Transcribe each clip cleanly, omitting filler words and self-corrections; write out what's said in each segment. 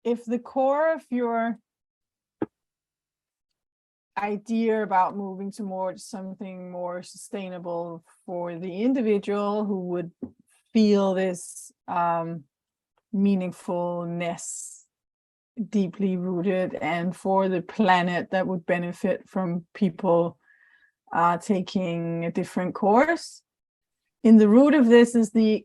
if the core of your idea about moving towards something more sustainable for the individual who would feel this meaningfulness deeply rooted, and for the planet that would benefit from people taking a different course, in the root of this is the,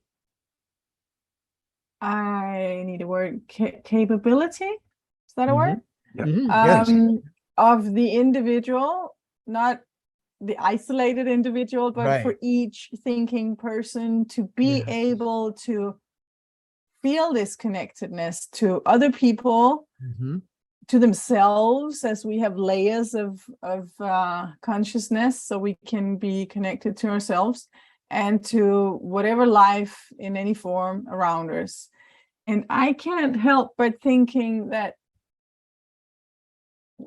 I need a word, capability, is that a word? Yes. Of the individual, not the isolated individual, but for each thinking person to be able to feel this connectedness to other people, to themselves, as we have layers of consciousness, so we can be connected to ourselves and to whatever life in any form around us. And I can't help but thinking that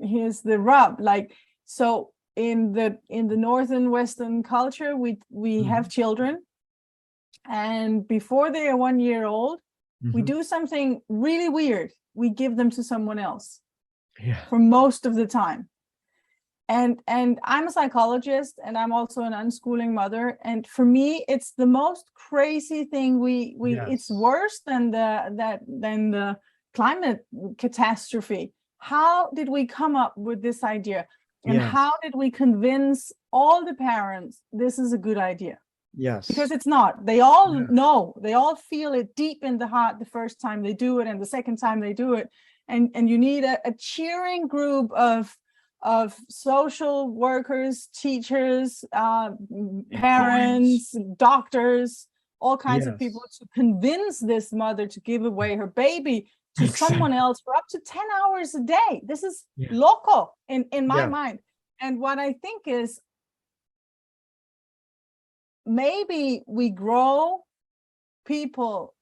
here's the rub, like, so in the northern Western culture, we have children, and before they are 1 year old, we do something really weird. We give them to someone else for most of the time. And I'm a psychologist, and I'm also an unschooling mother. And for me, it's the most crazy thing. It's worse than the climate catastrophe. How did we come up with this idea? And how did we convince all the parents this is a good idea? Yes. Because it's not. They all know, they all feel it deep in the heart the first time they do it, and the second time they do it. And you need a cheering group of social workers, teachers, parents, doctors, all kinds of people to convince this mother to give away her baby to someone else for up to 10 hours a day. This is loco in my mind. And what I think is, maybe we grow people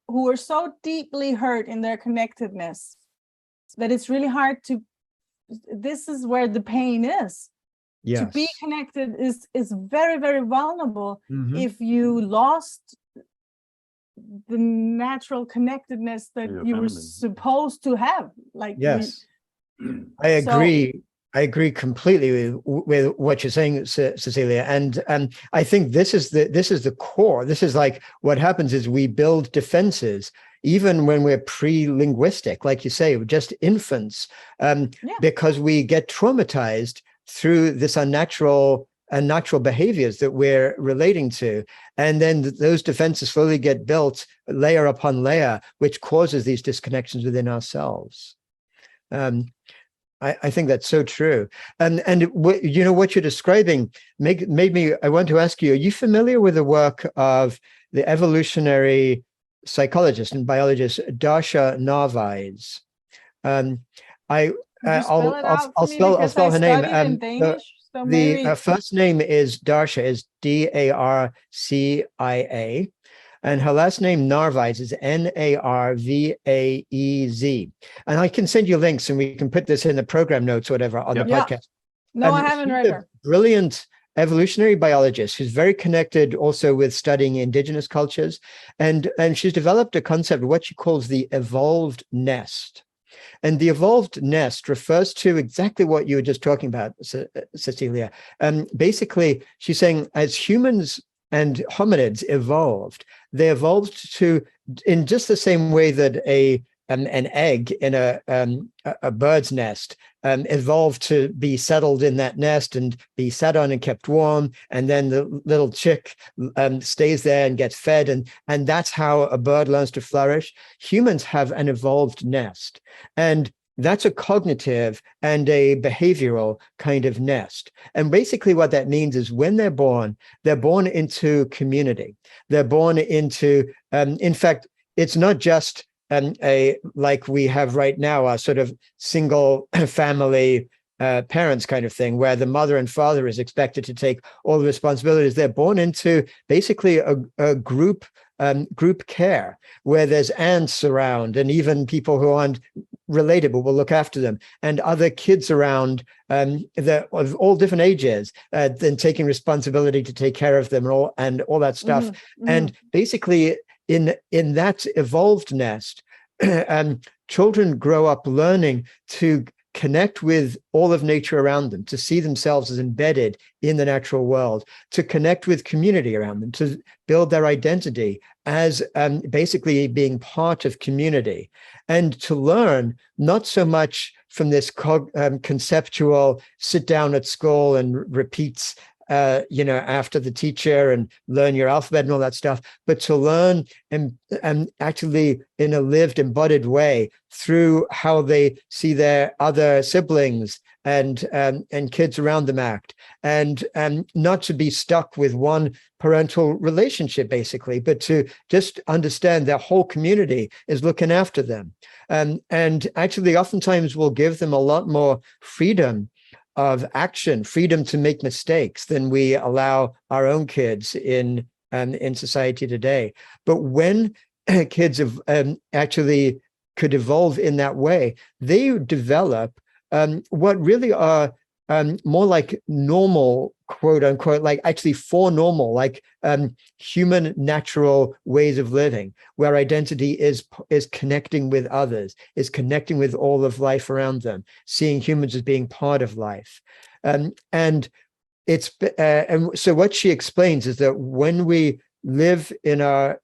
who are so deeply hurt in their connectedness that it's really hard to, this is where the pain is. To be connected is very, very vulnerable if you lost the natural connectedness that you were supposed to have. Like, I agree. I agree completely with what you're saying, Cecilia. And I think this is the core. This is like what happens is we build defenses, even when we're pre-linguistic, like you say, we're just infants, because we get traumatized through this unnatural behaviors that we're relating to. And then those defenses slowly get built layer upon layer, which causes these disconnections within ourselves. I think that's so true. And what you're describing made me, I want to ask you, are you familiar with the work of the evolutionary psychologist and biologist Darcia Narvaez? I'll spell her name. In Danish, so the first name is Darcia, is Darcia, and her last name Narvaez is Narvaez. And I can send you links, and we can put this in the program notes, or whatever, on the podcast. No, I haven't read her. Brilliant evolutionary biologist who's very connected also with studying indigenous cultures, and she's developed a concept of what she calls the evolved nest. And the evolved nest refers to exactly what you were just talking about, Cecilia. Basically, she's saying as humans and hominids evolved, they evolved to, in just the same way that an egg in a bird's nest evolved to be settled in that nest and be sat on and kept warm, and then the little chick stays there and gets fed, and that's how a bird learns to flourish. Humans have an evolved nest, and that's a cognitive and a behavioral kind of nest. And basically what that means is when they're born into community. They're born into, in fact, it's not just like we have right now, a sort of single family parents kind of thing, where the mother and father is expected to take all the responsibilities. They're born into basically a group care, where there's aunts around, and even people who aren't relatable will look after them, and other kids around of all different ages, then taking responsibility to take care of them and all that stuff. And basically in that evolved nest, children grow up learning to connect with all of nature around them, to see themselves as embedded in the natural world, to connect with community around them, to build their identity as basically being part of community, and to learn not so much from this conceptual sit down at school and repeats after the teacher and learn your alphabet and all that stuff, but to learn and actually in a lived, embodied way through how they see their other siblings and kids around them act, and not to be stuck with one parental relationship, basically, but to just understand their whole community is looking after them. And actually, oftentimes we'll give them a lot more freedom of action, freedom to make mistakes than we allow our own kids in society today. But when kids have actually could evolve in that way, they develop what really are more like normal, quote unquote, like actually for normal, like human natural ways of living, where identity is connecting with others, is connecting with all of life around them, seeing humans as being part of life. And it's and so what she explains is that when we live in our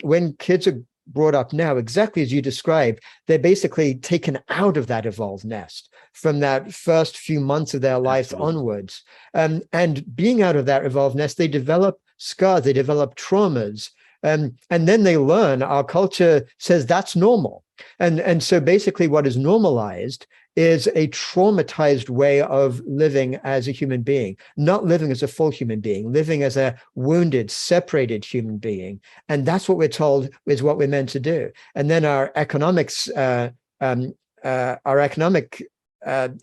when kids are brought up now, exactly as you described, they're basically taken out of that evolved nest from that first few months of their life onwards. And being out of that evolved nest, they develop scars, they develop traumas, and then they learn our culture says that's normal. And so basically what is normalized is a traumatized way of living as a human being, not living as a full human being, living as a wounded, separated human being. And that's what we're told is what we're meant to do. And then our economics,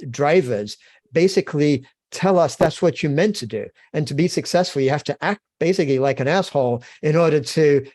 drivers basically tell us that's what you're meant to do. And to be successful, you have to act basically like an asshole in order to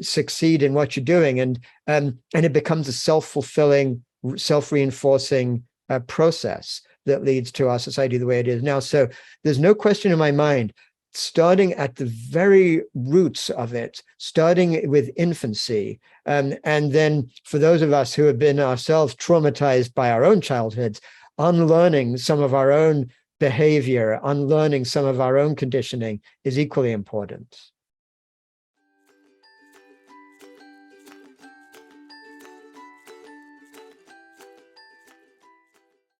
succeed in what you're doing. And it becomes a self-fulfilling, self-reinforcing process that leads to our society the way it is now. So there's no question in my mind, starting at the very roots of it, starting with infancy, and then for those of us who have been ourselves traumatized by our own childhoods, unlearning some of our own behavior, unlearning some of our own conditioning is equally important.